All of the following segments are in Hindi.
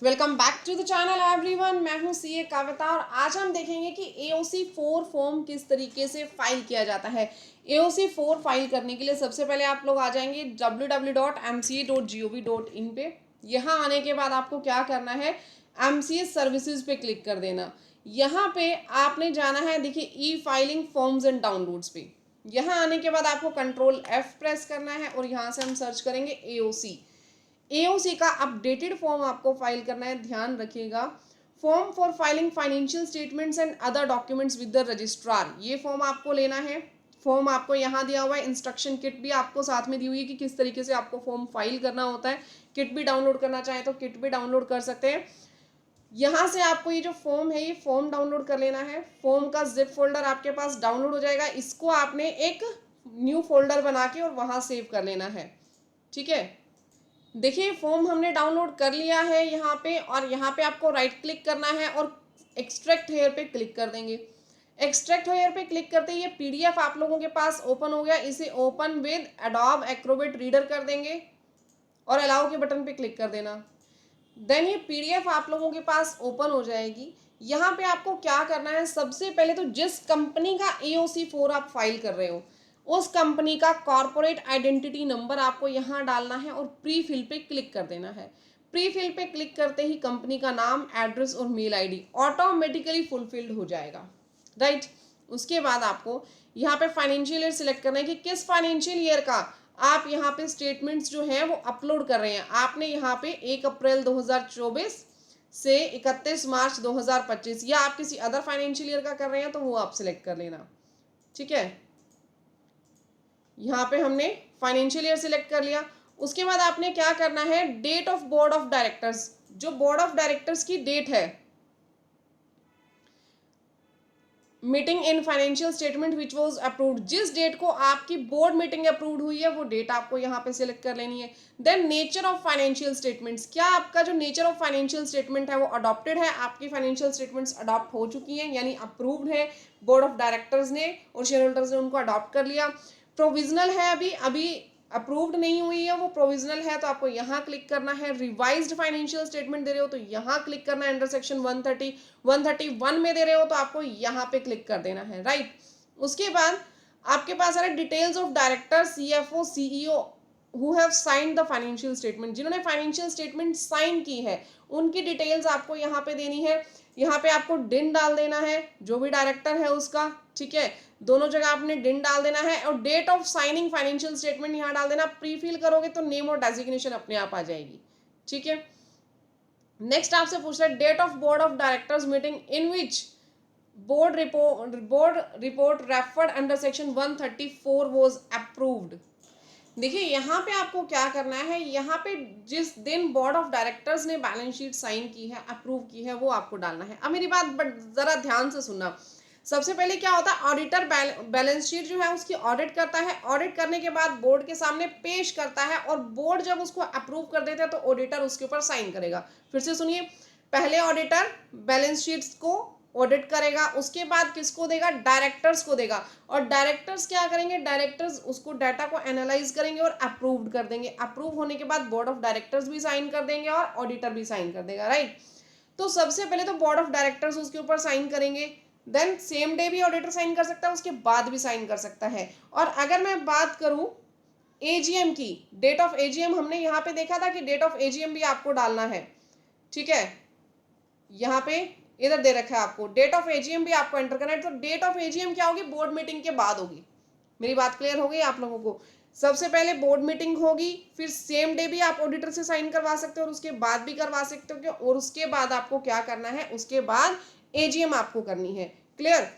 Welcome back to the channel everyone. मैं हूं सीए कविता और आज हम देखेंगे कि एओसी 4 फॉर्म किस तरीके से फाइल किया जाता है। एओसी 4 फाइल करने के लिए सबसे पहले आप लोग आ जाएंगे www.mca.gov.in पे। यहाँ आने के बाद आपको क्या करना है, एमसीए सर्विसेज पे क्लिक कर देना। यहाँ पे आपने जाना है, देखिए ई फाइलिंग फॉर्म्स एंड डाउनलोड्स पे। यहाँ आने के बाद आपको कंट्रोल F प्रेस करना है और यहाँ से हम सर्च करेंगे एओसी। एओसी का अपडेटेड फॉर्म आपको फाइल करना है, ध्यान रखिएगा। Form for filing financial statements and other documents with the registrar, ये फॉर्म आपको लेना है। फॉर्म आपको यहाँ दिया हुआ है, इंस्ट्रक्शन किट भी आपको साथ में दी हुई है कि किस तरीके से आपको फॉर्म फाइल करना होता है। किट भी डाउनलोड करना चाहें तो किट भी डाउनलोड कर सकते हैं। यहाँ से आपको ये जो फॉर्म है, ये फॉर्म डाउनलोड कर लेना है। फॉर्म का जिप फोल्डर आपके पास डाउनलोड हो जाएगा, इसको आपने एक न्यू फोल्डर बना के और वहाँ सेव कर लेना है। ठीक है, देखिए फॉर्म हमने डाउनलोड कर लिया है यहाँ पे, और यहाँ पे आपको राइट क्लिक करना है और एक्सट्रैक्ट हेयर पे क्लिक कर देंगे। एक्सट्रैक्ट हेयर पे क्लिक करते ही ये पीडीएफ आप लोगों के पास ओपन हो गया। इसे open with adobe Acrobat reader कर देंगे और अलाउ के बटन पे क्लिक कर देना। देन ये पीडीएफ आप लोगों के पास ओपन हो जाएगी। यहाँ पे आपको क्या करना है, सबसे पहले तो जिस कंपनी का एओसी 4 आप फाइल कर रहे हो उस कंपनी का कॉर्पोरेट आइडेंटिटी नंबर आपको यहाँ डालना है और प्री फिल पे क्लिक कर देना है। प्री फिल पे क्लिक करते ही कंपनी का नाम, एड्रेस और मेल आईडी ऑटोमेटिकली फुलफिल्ड हो जाएगा, राइट। उसके बाद आपको यहाँ पे फाइनेंशियल ईयर सिलेक्ट करना है कि किस फाइनेंशियल ईयर का आप यहाँ पे स्टेटमेंट्स जो हैं वो अपलोड कर रहे हैं। आपने यहाँ पे 1 अप्रैल 2024 से 31 मार्च 2025 या आप किसी अदर फाइनेंशियल ईयर का कर रहे हैं तो वो आप सिलेक्ट कर लेना। ठीक है, यहाँ पे हमने फाइनेंशियल ईयर सिलेक्ट कर लिया। उसके बाद आपने क्या करना है, date of board of directors, जो बोर्ड ऑफ डायरेक्टर्स की डेट है, meeting in financial statement which was approved, जिस डेट को आपकी बोर्ड मीटिंग अप्रूव्ड हुई है वो डेट आपको यहाँ पे सिलेक्ट कर लेनी है। Then nature of financial statements, क्या आपका जो नेचर ऑफ फाइनेंशियल स्टेटमेंट है वो अडॉप्टेड है, आपकी फाइनेंशियल स्टेटमेंट्स अडॉप्ट हो चुकी हैं यानी अप्रूव्ड है, बोर्ड ऑफ डायरेक्टर्स ने और शेयर होल्डर्स ने उनको अडॉप्ट कर लिया। प्रोविजनल है, अभी अभी अप्रूव्ड नहीं हुई है, वो प्रोविजनल है तो आपको यहाँ क्लिक करना है। रिवाइज्ड फाइनेंशियल स्टेटमेंट दे रहे हो तो यहाँ क्लिक करना है। अंडर सेक्शन 131 में दे रहे हो तो आपको यहाँ पे क्लिक कर देना है, राइट। उसके बाद आपके पास आ रहा है details of director, CFO, CEO who have signed the financial statement, जिन्होंने फाइनेंशियल स्टेटमेंट साइन की है उनकी डिटेल्स आपको यहाँ पे देनी है। यहाँ पे आपको डिन डाल देना है, जो भी डायरेक्टर है उसका, ठीक है, दोनों जगह आपने डिन डाल देना है और date of signing financial statement यहाँ डाल देना। प्री फिल करोगे तो नेम और डेजिग्नेशन अपने आप आ जाएगी। ठीक है, नेक्स्ट आपसे पूछ रहा है date of board of directors meeting in which board report referred under section 134 was approved. देखिए यहाँ पे आपको क्या करना है, यहाँ पे जिस दिन बोर्ड ऑफ डायरेक्टर्स ने बैलेंस शीट साइन की है, अप्रूव की है, वो आपको डालना है। अब मेरी बात बट जरा ध्यान से सुनना। सबसे पहले क्या होता है, ऑडिटर बैलेंस शीट जो है उसकी ऑडिट करता है, ऑडिट करने के बाद बोर्ड के सामने पेश करता है और बोर्ड जब उसको अप्रूव कर देता है तो ऑडिटर उसके ऊपर साइन करेगा। फिर से सुनिए, पहले ऑडिटर बैलेंस शीट्स को ऑडिट करेगा, उसके बाद किसको देगा, डायरेक्टर्स को देगा, और डायरेक्टर्स क्या करेंगे, डायरेक्टर्स उसको डाटा को एनालाइज करेंगे और अप्रूव कर देंगे। अप्रूव होने के बाद बोर्ड ऑफ डायरेक्टर्स भी साइन कर देंगे और ऑडिटर भी साइन कर देगा, राइट। तो सबसे पहले तो बोर्ड ऑफ डायरेक्टर्स उसके ऊपर साइन करेंगे, देन सेम डे भी ऑडिटर साइन कर सकता है, उसके बाद भी साइन कर सकता है। और अगर मैं बात करूं एजीएम की, डेट ऑफ एजीएम हमने यहाँ पे देखा था कि डेट ऑफ एजीएम भी आपको डालना है। ठीक है, यहाँ पे इधर दे रखा है आपको डेट ऑफ एजीएम भी आपको एंटर करना है। तो डेट ऑफ एजीएम क्या होगी, बोर्ड मीटिंग के बाद होगी। मेरी बात क्लियर हो गई आप लोगों को। सबसे पहले बोर्ड मीटिंग होगी, फिर सेम डे भी आप ऑडिटर से साइन करवा सकते हो और उसके बाद भी करवा सकते हो, और उसके बाद आपको क्या करना है, उसके बाद एजीएम आपको करनी है। क्लियर।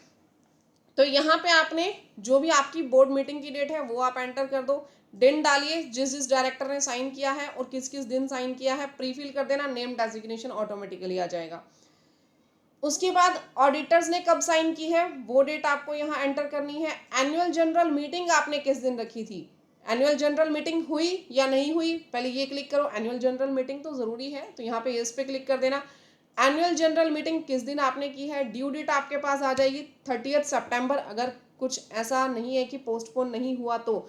तो यहाँ पे आपने जो भी आपकी बोर्ड मीटिंग की डेट है वो आप एंटर कर दो, दिन डालिए जिस जिस डायरेक्टर ने साइन किया है और किस किस दिन साइन किया है, प्री फिल कर देना, नेम डेजिग्नेशन ऑटोमेटिकली आ जाएगा। उसके बाद ऑडिटर्स ने कब साइन की है वो डेट आपको यहाँ एंटर करनी है। एनुअल जनरल मीटिंग आपने किस दिन रखी थी, एनुअल जनरल मीटिंग हुई या नहीं हुई, पहले ये क्लिक करो। एनुअल जनरल मीटिंग तो जरूरी है तो यहाँ पे इस पे क्लिक कर देना। एनुअल जनरल मीटिंग किस दिन आपने की है, ड्यू डेट आपके पास आ जाएगी 30 सितंबर। अगर कुछ ऐसा नहीं है कि पोस्टपोन नहीं हुआ तो,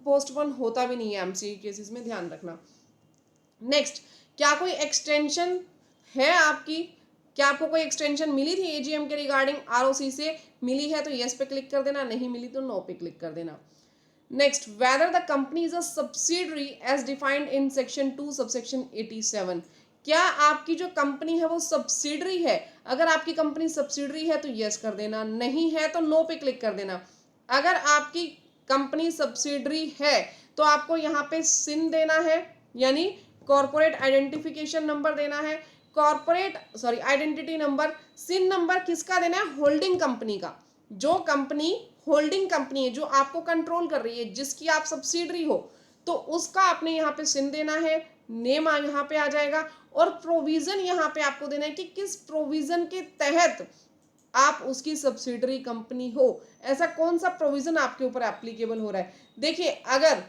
पोस्टपोन होता भी नहीं है एमसीए केसेस में, ध्यान रखना। नेक्स्ट, क्या कोई एक्सटेंशन है आपकी? क्या आपको कोई एक्सटेंशन मिली थी एजीएम के रिगार्डिंग आरओसी से? मिली है तो यस पे क्लिक कर देना, नहीं मिली तो नो पे क्लिक कर देना। Next, whether the company is a subsidiary as defined in section 2 subsection 87। क्या आपकी जो कंपनी है वो सब्सिडरी है? अगर आपकी कंपनी सब्सिडरी है तो यस कर देना, नहीं है तो नो पे क्लिक कर देना। अगर आपकी कंपनी सब्सिडरी है तो आपको यहाँ पे सिन देना है, यानी कॉर्पोरेट आइडेंटिफिकेशन नंबर देना है, आइडेंटिटी नंबर। सिन नंबर किसका देना है? होल्डिंग कंपनी का। जो कंपनी होल्डिंग कंपनी है, जो आपको कंट्रोल कर रही है, जिसकी आप सब्सिडरी हो, तो उसका आपने यहाँ पे सिन देना है, नेम यहाँ पे आ जाएगा, और प्रोविजन यहाँ पे आपको देना है कि किस प्रोविजन के तहत आप उसकी सब्सिडरी कंपनी हो। ऐसा कौन सा प्रोविजन आपके ऊपर एप्लीकेबल हो रहा है? देखिए, अगर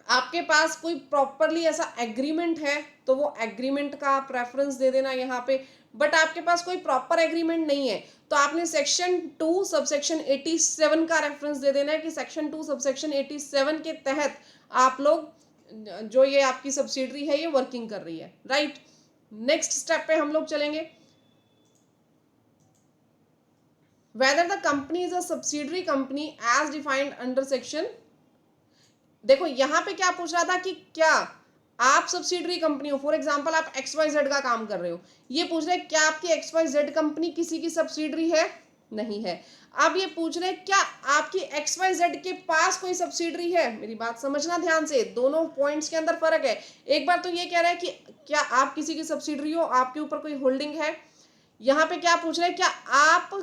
आपके पास कोई प्रॉपरली ऐसा एग्रीमेंट है तो वो एग्रीमेंट का आप रेफरेंस दे देना यहाँ पे। बट आपके पास कोई प्रॉपर एग्रीमेंट नहीं है तो आपने सेक्शन 2 सबसेक्शन 87 का रेफरेंस दे देना है कि सेक्शन 2 सबसेक्शन 87 के तहत आप लोग, जो ये आपकी सब्सिडरी है, ये वर्किंग कर रही है, राइट। नेक्स्ट स्टेप पे हम लोग चलेंगे। Whether the company is a subsidiary company as defined under section, देखो यहाँ पे क्या पूछ रहा था कि क्या आप सब्सिडरी कंपनी हो। फॉर एग्जांपल आप XYZ का काम कर रहे हो, ये पूछ रहे क्या आपकी XYZ कंपनी किसी की सब्सिडरी है? नहीं है। अब ये पूछ रहे क्या आपकी XYZ के पास कोई सब्सिडरी है? मेरी बात समझना ध्यान से, दोनों पॉइंट्स के अंदर फर्क है। एक बार तो ये कह रहा है कि क्या आप किसी की सब्सिडरी हो, आपके ऊपर कोई होल्डिंग है। यहाँ पे क्या पूछ रहे हैं? क्या आप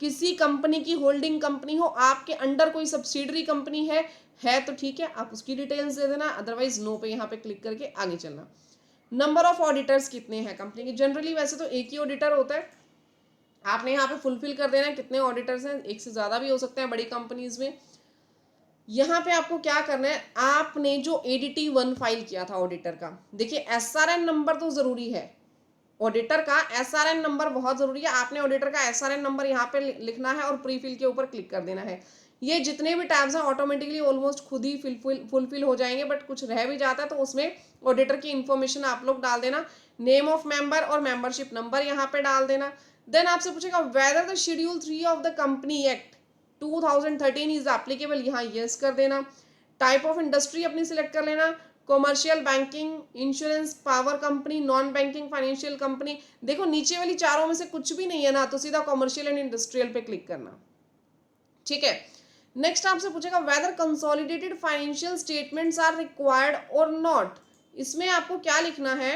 किसी कंपनी की होल्डिंग कंपनी हो, आपके अंडर कोई सब्सिडरी कंपनी है तो ठीक है, आप उसकी डिटेल्स दे देना, अदरवाइज नो पे यहाँ पे क्लिक करके आगे चलना। नंबर ऑफ ऑडिटर्स कितने हैं कंपनी के? जनरली वैसे तो एक ही ऑडिटर होता है, आपने यहाँ पे फुलफिल कर देना है कितने ऑडिटर्स हैं, एक से ज्यादा भी हो सकते हैं बड़ी कंपनीज में। यहाँ पे आपको क्या करना है, आपने जो ADT 1 फाइल किया था ऑडिटर का, देखिए SRN नंबर तो जरूरी है, ऑडिटर का SRN नंबर बहुत जरूरी है। आपने ऑडिटर का SRN नंबर यहाँ पे लिखना है और प्रीफिल के ऊपर क्लिक कर देना है। ये जितने भी टैब्स हैं ऑटोमेटिकली ऑलमोस्ट खुद ही फुलफिल हो जाएंगे, बट कुछ रह भी जाता है तो उसमें ऑडिटर की इंफॉर्मेशन आप लोग डाल देना, नेम ऑफ मेंबर और मेंबरशिप नंबर यहाँ पे डाल देना। देन आपसे पूछेगा whether the schedule 3 of the company act 2013 is applicable, यहाँ यस कर देना। टाइप ऑफ इंडस्ट्री अपनी सिलेक्ट कर लेना, commercial, banking, insurance, power company, non banking, financial company. देखो नीचे वाली चारों में से कुछ भी नहीं है ना, तो सीधा कॉमर्शियल एंड इंडस्ट्रियल पे क्लिक करना, ठीक है। नेक्स्ट आपसे पूछेगा whether consolidated financial statements are required और नॉट। इसमें आपको क्या लिखना है?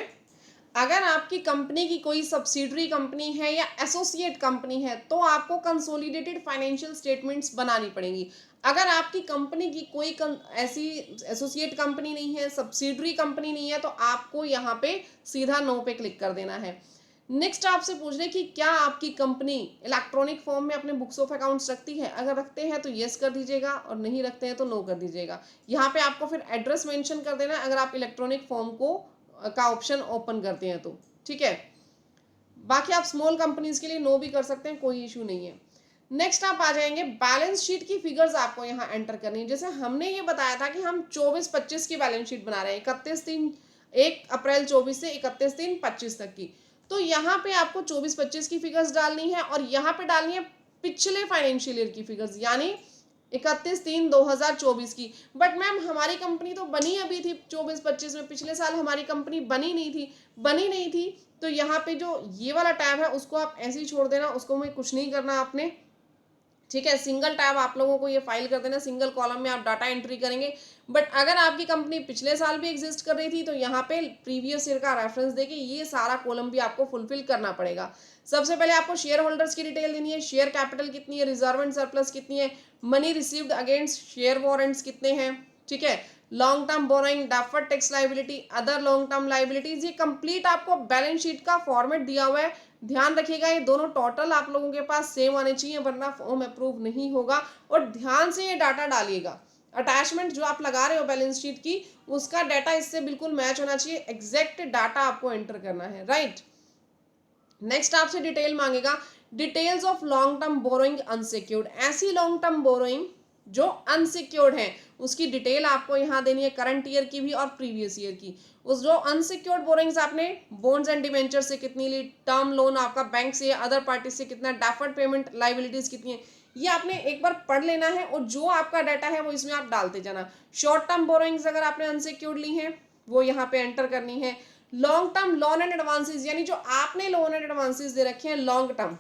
अगर आपकी कंपनी की कोई सब्सिडरी कंपनी है या एसोसिएट कंपनी है तो आपको कंसोलिडेटेड फाइनेंशियल स्टेटमेंट्स बनानी पड़ेंगी। अगर आपकी कंपनी की कोई ऐसी एसोसिएट कंपनी नहीं है, सब्सिडरी कंपनी नहीं है, तो आपको यहाँ पे सीधा नो पे क्लिक कर देना है। नेक्स्ट आपसे पूछ रहे कि क्या आपकी कंपनी इलेक्ट्रॉनिक फॉर्म में अपने बुक्स ऑफ अकाउंट्स रखती है? अगर रखते हैं तो यस कर दीजिएगा और नहीं रखते हैं तो नो कर दीजिएगा। यहाँ पे आपको फिर एड्रेस मेंशन कर देना है अगर आप इलेक्ट्रॉनिक फॉर्म को का ऑप्शन ओपन करते हैं तो, ठीक है। बाकी आप स्मॉल कंपनीज के लिए नो भी कर सकते हैं, कोई इशू नहीं है। नेक्स्ट आप आ जाएंगे, बैलेंस शीट की फिगर्स आपको यहाँ एंटर करनी है। जैसे हमने ये बताया था कि हम 24-25 की बैलेंस शीट बना रहे हैं, 1 अप्रैल 24 से 31/3/25 तक की। तो यहाँ पे आपको 24-25 की फिगर्स डालनी है और यहाँ पे डालनी है पिछले फाइनेंशियल ईयर की फिगर्स, यानी 31/3/2024 की। बट मैम हमारी कंपनी तो बनी अभी थी 24-25 में, पिछले साल हमारी कंपनी बनी नहीं थी। तो यहाँ पे जो ये वाला टैब है उसको आप ऐसे ही छोड़ देना, उसको में कुछ नहीं करना आपने, ठीक है। सिंगल टैब आप लोगों को ये फाइल कर देना, सिंगल कॉलम में आप डाटा एंट्री करेंगे। बट अगर आपकी कंपनी पिछले साल भी एग्जिस्ट कर रही थी तो यहाँ पे प्रीवियस ईयर का रेफरेंस देके ये सारा कॉलम भी आपको फुलफिल करना पड़ेगा। सबसे पहले आपको शेयर होल्डर्स की डिटेल देनी है, शेयर कैपिटल कितनी है, रिजर्व एंड सरप्लस कितनी है, money received against share warrants कितने हैं, ठीक है। Long term borrowing, deferred tax liability, other long term liabilities, ये कंप्लीट आपको बैलेंस शीट का फॉर्मेट दिया हुआ है। ध्यान रखिएगा ये दोनों टोटल आप लोगों के पास सेम आने चाहिए वरना फॉर्म अप्रूव नहीं होगा। और ध्यान से ये डाटा डालिएगा, अटैचमेंट जो आप लगा रहे हो बैलेंस शीट की उसका डाटा इससे बिल्कुल मैच होना चाहिए, एग्जैक्ट डाटा आपको एंटर करना है, राइट। नेक्स्ट आपसे डिटेल मांगेगा, details of long term borrowing unsecured, ऐसी लॉन्ग टर्म बोरोइंग जो अनसिक्योर्ड है उसकी डिटेल आपको यहाँ देनी है, करंट ईयर की भी और प्रीवियस ईयर की। उस जो अनसिक्योर्ड बोरिंग्स आपने बॉन्ड्स एंड डिवेंचर से कितनी ली, टर्म लोन आपका बैंक से या अदर पार्टी से कितना, डेफर्ड पेमेंट लाइबिलिटीज कितनी है, ये आपने एक बार पढ़ लेना है और जो आपका डाटा है वो इसमें आप डालते जाना। शॉर्ट टर्म बोरोइंग्स अगर आपने अनसिक्योर्ड ली है वो यहाँ पे एंटर करनी है। Long term loan and advances, यानी जो आपने लोन एंड एडवांसेस दे रखे हैं लॉन्ग टर्म,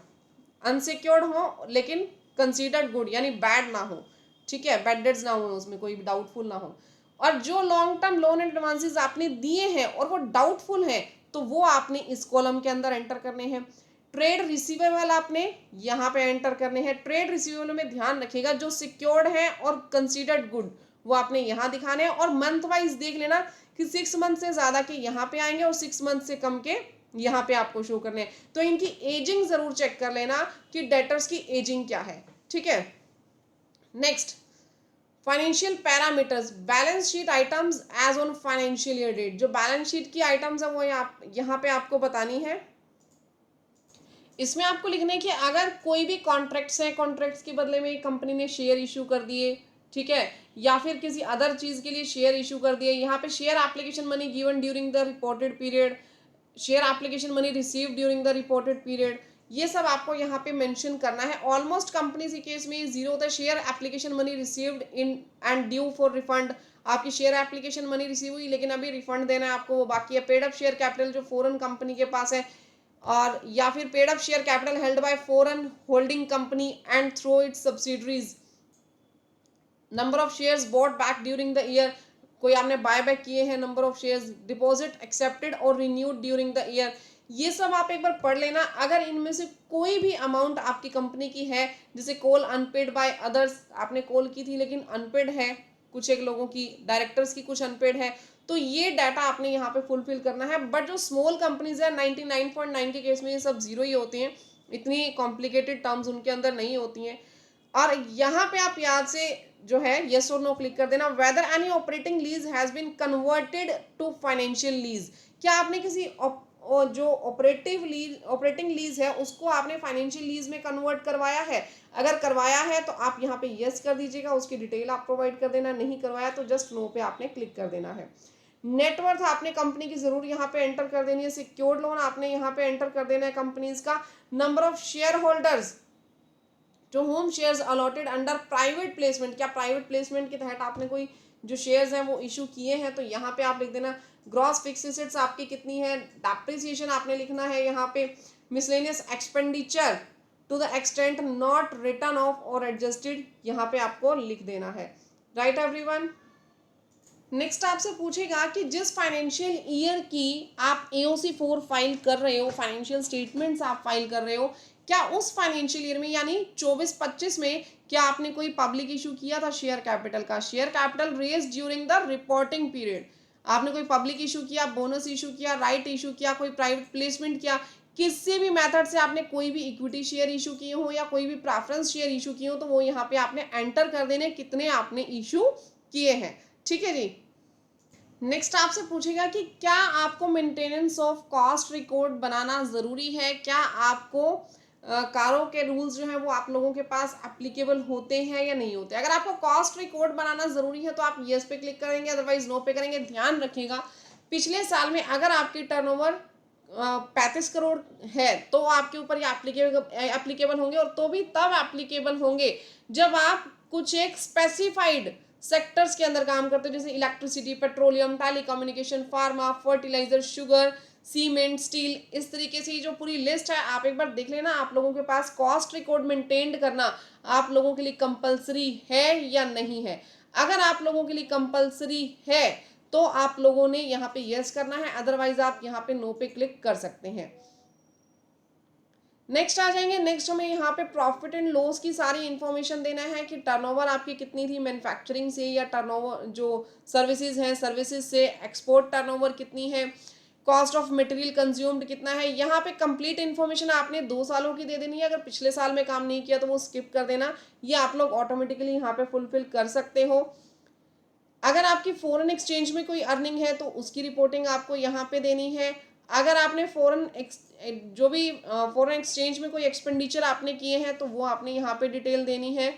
अनसिक्योर्ड हो लेकिन कंसीडर्ड गुड यानी बैड ना हो, ठीक है, बैड डेट्स ना हो, उसमें कोई डाउटफुल ना हो। और जो long term loan and advances आपने दिए हैं और वो डाउटफुल हैं तो वो आपने इस कॉलम के अंदर एंटर करने हैं। ट्रेड रिसीवेबल आपने यहाँ पे एंटर करने हैं। ट्रेड रिसीवेबल में ध्यान रखिएगा जो सिक्योर्ड है और कंसीडर्ड गुड वो आपने यहाँ दिखाने हैं, और मंथ वाइज देख लेना कि 6 मंथ से ज्यादा के यहाँ पे आएंगे और 6 मंथ से कम के यहाँ पे आपको शो करने हैं। तो इनकी एजिंग जरूर चेक कर लेना कि डेटर्स की एजिंग क्या है, ठीक है। Next, financial parameters, balance sheet items as on financial year date. जो बैलेंस शीट की आइटम्स है वो यहाँ पे आपको बतानी है। इसमें आपको लिखना है कि अगर कोई भी कॉन्ट्रैक्ट्स हैं, कॉन्ट्रैक्ट्स के बदले में कंपनी ने शेयर इशू कर दिए, ठीक है, या फिर किसी अदर चीज के लिए शेयर इशू कर दिए, यहाँ पे share application money given during the reported period, share application money receive during the reported period, ये सब आपको यहाँ पे मेंशन करना है। ऑलमोस्ट कंपनीज के केस में ये जीरो होता है। Share application money received in and due for refund, आपकी शेयर एप्लीकेशन मनी रिसीव हुई लेकिन अभी रिफंड देना है आपको, वो बाकी है। पेड अप शेयर कैपिटल जो फॉरेन कंपनी के पास है, और या फिर paid up share capital held by foreign holding company and through it's subsidiaries, number of shares bought back during the year, कोई आपने बाय बैक किए हैं number of shares, deposit accepted और रिन्यूड ड्यूरिंग द ईयर, ये सब आप एक बार पढ़ लेना। अगर इनमें से कोई भी अमाउंट आपकी कंपनी की है, जैसे कॉल अनपेड बाय अदर्स, आपने कॉल की थी लेकिन अनपेड है, कुछ एक लोगों की, डायरेक्टर्स की कुछ अनपेड है, तो ये डाटा आपने यहाँ पे फुलफिल करना है। बट जो स्मॉल कंपनीज है 99.9 के केस में ये सब जीरो ही होती हैं, इतनी कॉम्प्लिकेटेड टर्म्स उनके अंदर नहीं होती हैं। और यहाँ पे आप याद से जो है यस और नो क्लिक कर देना। Whether any operating lease has been converted to financial lease, क्या आपने किसी जो ऑपरेटिंग लीज है उसको आपने फाइनेंशियल लीज में कन्वर्ट करवाया है? अगर करवाया है तो आप यहाँ पे यस कर दीजिएगा, उसकी डिटेल आप प्रोवाइड कर देना। नहीं करवाया तो जस्ट नो पे आपने क्लिक कर देना है। नेटवर्थ आपने कंपनी की जरूर यहाँ पे एंटर कर देनी है। सिक्योर्ड लोन आपने यहाँ पे एंटर कर देना है कंपनीज का। Number of share holders to whom shares allotted under private placement, क्या प्राइवेट प्लेसमेंट के तहत आपने कोई जो शेयर्स हैं वो इशू किए हैं, तो यहाँ पे आप लिख देना। ग्रॉस फिक्स्ड एसेट्स आपकी कितनी है, डेप्रिसिएशन आपने लिखना है यहाँ पे। Miscellaneous expenditure to the extent not written off और एडजस्टेड, यहाँ पे आपको लिख देना है। Right everyone. नेक्स्ट आपसे पूछेगा कि जिस फाइनेंशियल ईयर की आप AOC 4 फाइल कर रहे हो, फाइनेंशियल स्टेटमेंट्स आप फाइल कर रहे हो, क्या उस फाइनेंशियल ईयर में यानी 24-25 में क्या आपने कोई पब्लिक इशू किया था शेयर कैपिटल का? Share capital raise during the reporting period, आपने कोई पब्लिक इशू किया, बोनस इशू किया, राइट इशू किया, कोई प्राइवेट प्लेसमेंट किया, किसी भी मेथड से आपने कोई भी इक्विटी शेयर इशू किए हो या कोई भी प्रेफरेंस शेयर इशू किए हो, तो वो यहाँ पे आपने एंटर कर देने कितने आपने इशू किए हैं, ठीक है जी। नेक्स्ट आपसे पूछेगा कि क्या आपको मेंटेनेंस ऑफ कॉस्ट रिकॉर्ड बनाना ज़रूरी है? क्या आपको कारों के रूल्स जो हैं वो आप लोगों के पास एप्लीकेबल होते हैं या नहीं होते? अगर आपको कॉस्ट रिकॉर्ड बनाना ज़रूरी है तो आप यस पे क्लिक करेंगे, अदरवाइज नो पे करेंगे। ध्यान रखिएगा पिछले साल में अगर आपकी टर्नओवर 35 करोड़ है तो आपके ऊपर ये एप्लीकेबल होंगे, और तो भी तब एप्लीकेबल होंगे जब आप कुछ एक स्पेसिफाइड सेक्टर्स के अंदर काम करते हो, जैसे electricity, petroleum, telecommunication, pharma, fertiliser, sugar, cement, steel, इस तरीके से जो पूरी लिस्ट है आप एक बार देख लेना। आप लोगों के पास कॉस्ट रिकॉर्ड मेंटेन करना आप लोगों के लिए कंपलसरी है या नहीं है? अगर आप लोगों के लिए कंपलसरी है तो आप लोगों ने यहाँ पे यस करना है, अदरवाइज आप यहाँ पे नो पे क्लिक कर सकते हैं। नेक्स्ट आ जाएंगे। नेक्स्ट हमें यहाँ पे प्रॉफिट एंड लॉस की सारी इंफॉर्मेशन देना है कि टर्नओवर आपकी कितनी थी मैन्युफैक्चरिंग से, या टर्नओवर जो सर्विसेज हैं सर्विसेज से, एक्सपोर्ट टर्नओवर कितनी है, कॉस्ट ऑफ मटेरियल कंज्यूम्ड कितना है। यहाँ पे कंप्लीट इन्फॉर्मेशन आपने 2 सालों की दे देनी है। अगर पिछले साल में काम नहीं किया तो वो स्किप कर देना, ये आप लोग ऑटोमेटिकली यहाँ पे फुलफिल कर सकते हो। अगर आपकी फॉरेन एक्सचेंज में कोई अर्निंग है तो उसकी रिपोर्टिंग आपको यहाँ पे देनी है। अगर आपने जो भी फॉरेन एक्सचेंज में कोई एक्सपेंडिचर आपने किए हैं तो वो आपने यहाँ पे डिटेल देनी है।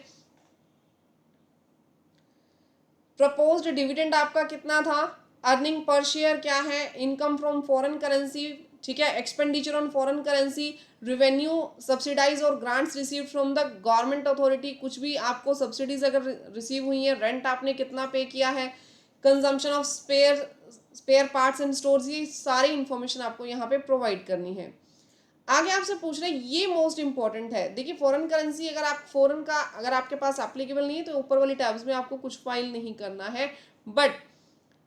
प्रपोज्ड डिविडेंड आपका कितना था, अर्निंग पर शेयर क्या है, इनकम फ्रॉम फॉरेन करेंसी, ठीक है, expenditure on foreign currency, revenue subsidise और grants receive from the government authority, कुछ भी आपको सब्सिडीज अगर रिसीव हुई है, रेंट आपने कितना पे किया है, consumption of spare parts and stores, ये सारी इंफॉर्मेशन आपको यहाँ पे प्रोवाइड करनी है। आगे आपसे पूछ रहे हैं, ये मोस्ट इंपॉर्टेंट है। देखिए फॉरेन करेंसी अगर आप फॉरेन का अगर आपके पास एप्लीकेबल नहीं है तो ऊपर वाली टैब्स में आपको कुछ फाइल नहीं करना है, बट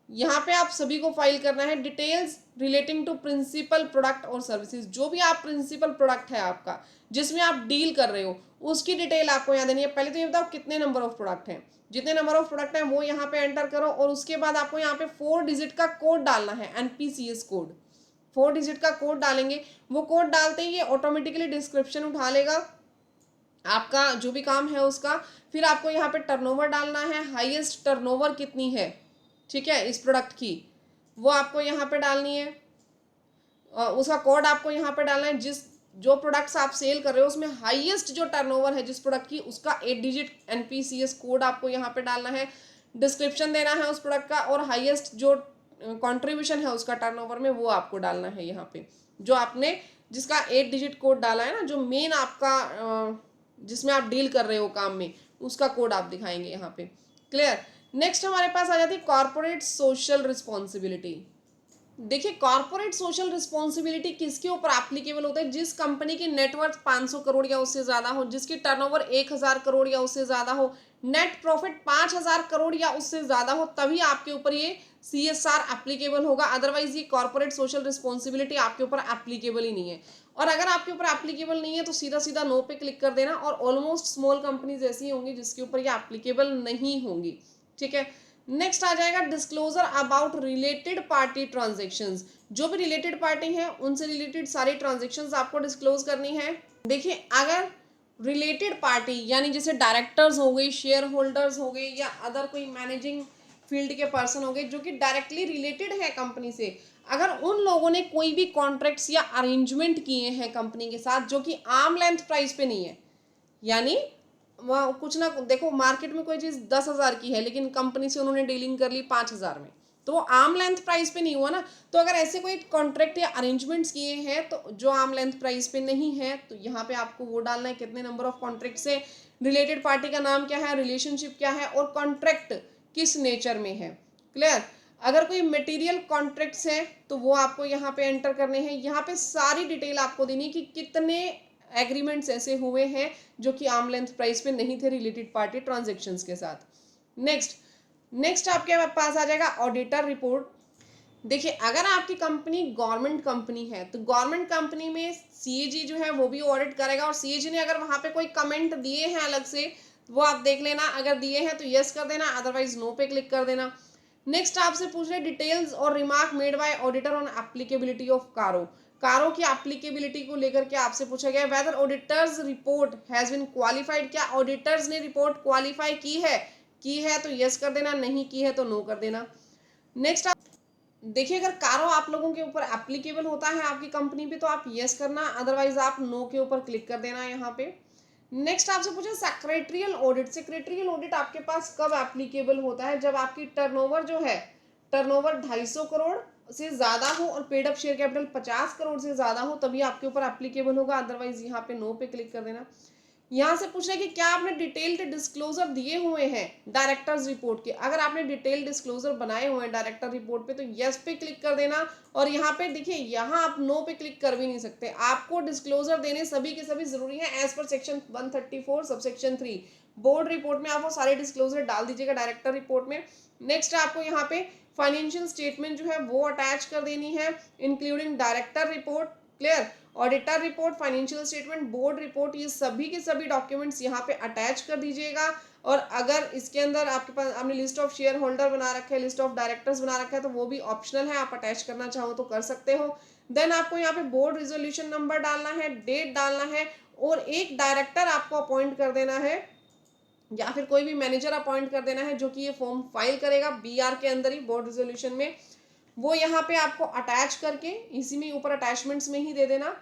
यहाँ पे आप सभी को फाइल करना है details relating to principal product और सर्विसेज। जो भी आप प्रिंसिपल प्रोडक्ट है आपका जिसमें आप डील कर रहे हो उसकी डिटेल आपको यहाँ देनी है। पहले तो ये बताओ कितने नंबर ऑफ प्रोडक्ट हैं, जितने नंबर ऑफ प्रोडक्ट हैं वो यहाँ पे एंटर करो, और उसके बाद आपको यहाँ पे 4 डिजिट का कोड डालना है, एनपीसीएस कोड। 4 डिजिट का कोड डालेंगे, वो कोड डालते ही ये ऑटोमेटिकली डिस्क्रिप्शन उठा लेगा आपका जो भी काम है उसका। फिर आपको यहाँ पे टर्नओवर डालना है, हाईएस्ट टर्नओवर कितनी है, ठीक है, इस प्रोडक्ट की, वो आपको यहाँ पे डालनी है। उसका कोड आपको यहाँ पे डालना है, जो प्रोडक्ट्स आप सेल कर रहे हो उसमें हाईएस्ट जो टर्नओवर है जिस प्रोडक्ट की, उसका 8 डिजिट एनपीसीएस कोड आपको यहाँ पे डालना है। डिस्क्रिप्शन देना है उस प्रोडक्ट का, और हाईएस्ट जो कंट्रीब्यूशन है उसका टर्नओवर में वो आपको डालना है यहाँ पे, जो आपने जिसका 8 डिजिट कोड डाला है ना, जो मेन आपका जिसमें आप डील कर रहे हो काम में, उसका कोड आप दिखाएंगे यहाँ पे। क्लियर। नेक्स्ट हमारे पास आ जाती है कॉर्पोरेट सोशल रिस्पॉन्सिबिलिटी। देखिए कॉर्पोरेट सोशल रिस्पॉन्सिबिलिटी किसके ऊपर एप्लीकेबल होता है, जिस कंपनी की नेटवर्थ 500 करोड़ या उससे ज्यादा हो, जिसकी टर्नओवर 1000 करोड़ या उससे ज्यादा हो, नेट प्रॉफिट 5000 करोड़ या उससे ज्यादा हो, तभी आपके ऊपर ये CSR एप्लीकेबल होगा। अदरवाइज ये कॉर्पोरेट सोशल रिस्पॉन्सिबिलिटी आपके ऊपर एप्लीकेबल ही नहीं है। और अगर आपके ऊपर एप्लीकेबल नहीं है तो सीधा सीधा नो पे क्लिक कर देना, और ऑलमोस्ट स्मॉल कंपनीज ऐसी होंगी जिसके ऊपर ये एप्लीकेबल नहीं होंगी, ठीक है। नेक्स्ट आ जाएगा disclosure about related party transactions. जो भी रिलेटेड पार्टी है उनसे रिलेटेड सारी ट्रांजेक्शंस आपको डिस्क्लोज करनी है। देखिए अगर रिलेटेड पार्टी यानी जैसे डायरेक्टर्स हो गई, शेयर होल्डर्स हो गए, या अदर कोई मैनेजिंग फील्ड के पर्सन हो गए जो कि डायरेक्टली रिलेटेड है कंपनी से, अगर उन लोगों ने कोई भी कॉन्ट्रैक्ट्स या अरेंजमेंट किए हैं कंपनी के साथ जो कि आर्म लेंथ प्राइस पे नहीं है, यानी वहाँ कुछ ना देखो मार्केट में कोई चीज़ 10,000 की है लेकिन कंपनी से उन्होंने डीलिंग कर ली 5,000 में, तो वो आर्म लेंथ प्राइस पे नहीं हुआ ना। तो अगर ऐसे कोई कॉन्ट्रैक्ट या अरेंजमेंट्स किए हैं तो जो आर्म लेंथ प्राइस पे नहीं है, तो यहाँ पे आपको वो डालना है कितने नंबर ऑफ कॉन्ट्रैक्ट से, रिलेटेड पार्टी का नाम क्या है, रिलेशनशिप क्या है, और कॉन्ट्रैक्ट किस नेचर में है। क्लियर। अगर कोई मटेरियल कॉन्ट्रैक्ट्स हैं तो वो आपको यहाँ पे एंटर करने हैं। यहाँ पे सारी डिटेल आपको देनी कि कितने एग्रीमेंट्स ऐसे हुए हैं जो कि आर्म लेंथ प्राइस पे नहीं थे रिलेटेड पार्टी ट्रांजेक्शन्स के साथ। नेक्स्ट आपके पास आ जाएगा ऑडिटर रिपोर्ट। देखिए अगर आपकी कंपनी गवर्नमेंट कंपनी है तो गवर्नमेंट कंपनी में सीएजी जो है वो भी ऑडिट करेगा, और सीएजी ने अगर वहां पे कोई कमेंट दिए हैं अलग से वो आप देख लेना, अगर दिए हैं तो यस कर देना, अदरवाइज नो पे क्लिक कर देना। नेक्स्ट आपसे पूछ रहे डिटेल्स और remark made by auditor on applicability of CARO की एप्लीकेबिलिटी को लेकर के आपसे पूछा गया whether auditors report has been qualified, क्या ऑडिटर्स ने रिपोर्ट क्वालिफाई की है तो यस कर देना, नहीं की है तो नो कर देना। नेक्स्ट देखिए अगर कारो आप लोगों के ऊपर एप्लीकेबल होता है आपकी कंपनी पे तो आप यस करना, अदरवाइज आप नो के ऊपर क्लिक कर देना यहाँ पे। नेक्स्ट आपसे पूछा सेक्रेटरियल ऑडिट। सेक्रेटरियल ऑडिट आपके पास कब एप्लीकेबल होता है, जब आपकी टर्नओवर जो है टर्नओवर 250 करोड़ से ज्यादा हो और paid up share capital 50 crore से ज्यादा हो, तभी आपके ऊपर एप्लीकेबल होगा, अदरवाइज यहाँ पे नो पे क्लिक कर देना। यहाँ से पूछ रहे कि क्या आपने डिटेल्ड डिस्क्लोजर दिए हुए हैं डायरेक्टर्स रिपोर्ट के, अगर आपने डिटेल डिस्क्लोजर बनाए हुए हैं डायरेक्टर रिपोर्ट पे तो यस पे क्लिक कर देना। और यहाँ पे देखिए यहाँ आप नो पे क्लिक कर भी नहीं सकते, आपको डिस्क्लोजर देने सभी के सभी जरूरी है as per section 134 subsection 3। Board report में आपको सारे डिस्क्लोजर डाल दीजिएगा डायरेक्टर रिपोर्ट में। नेक्स्ट आपको यहाँ पे फाइनेंशियल स्टेटमेंट जो है वो अटैच कर देनी है including director report. Clear. Auditor report, financial statement, board report, ये सभी के सभी डॉक्यूमेंट्स यहाँ पे अटैच कर दीजिएगा। और अगर इसके अंदर आपके पास आपने लिस्ट ऑफ शेयर होल्डर बना रखा है, लिस्ट ऑफ डायरेक्टर्स बना रखा है तो वो भी ऑप्शनल है, आप अटैच करना चाहो तो कर सकते हो। देन आपको यहाँ पे बोर्ड रिजोल्यूशन नंबर डालना है, डेट डालना है, और एक डायरेक्टर आपको अपॉइंट कर देना है या फिर कोई भी मैनेजर अपॉइंट कर देना है जो कि ये फॉर्म फाइल करेगा BR के अंदर ही बोर्ड रिजोल्यूशन में, वो यहाँ पे आपको अटैच करके इसी में ऊपर अटैचमेंट्स में ही दे देना।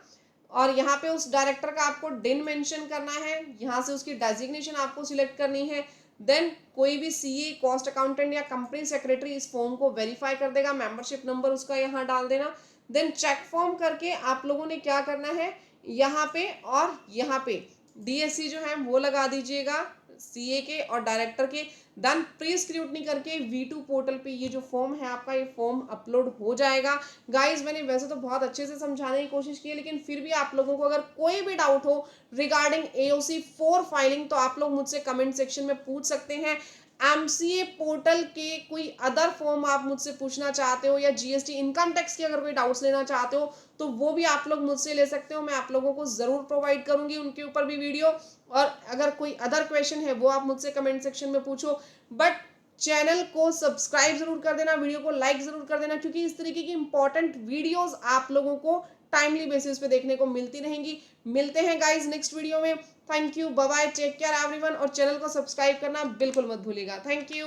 और यहाँ पे उस डायरेक्टर का आपको डिन मेंशन करना है, यहाँ से उसकी डेजिग्नेशन आपको सिलेक्ट करनी है, देन कोई भी सीए, कॉस्ट अकाउंटेंट या कंपनी सेक्रेटरी इस फॉर्म को वेरीफाई कर देगा, मेंबरशिप नंबर उसका यहाँ डाल देना। देन चेक फॉर्म करके आप लोगों ने क्या करना है, यहाँ पे और यहाँ पे डीएससी जो है वो लगा दीजिएगा सीए के और डायरेक्टर के। देन प्री स्क्रूटनी करके V2 पोर्टल पे ये जो फॉर्म है आपका, ये फॉर्म अपलोड हो जाएगा। गाइज मैंने वैसे तो बहुत अच्छे से समझाने की कोशिश की है, लेकिन फिर भी आप लोगों को अगर कोई भी डाउट हो रिगार्डिंग AOC 4 फाइलिंग तो आप लोग मुझसे कमेंट सेक्शन में पूछ सकते हैं। एमसीए पोर्टल के कोई अदर फॉर्म आप मुझसे पूछना चाहते हो या जीएसटी इनकम टैक्स के अगर कोई डाउट्स लेना चाहते हो तो वो भी आप लोग मुझसे ले सकते हो, मैं आप लोगों को जरूर प्रोवाइड करूंगी उनके ऊपर भी वीडियो। और अगर कोई अदर क्वेश्चन है वो आप मुझसे कमेंट सेक्शन में पूछो, बट चैनल को सब्सक्राइब जरूर कर देना, वीडियो को लाइक जरूर कर देना, क्योंकि इस तरीके की इंपॉर्टेंट वीडियोस आप लोगों को टाइमली बेसिस पे देखने को मिलती रहेंगी। मिलते हैं गाइज नेक्स्ट वीडियो में। Thank you, bye bye, take care everyone, और चैनल को सब्सक्राइब करना बिल्कुल मत भूलिएगा। Thank you.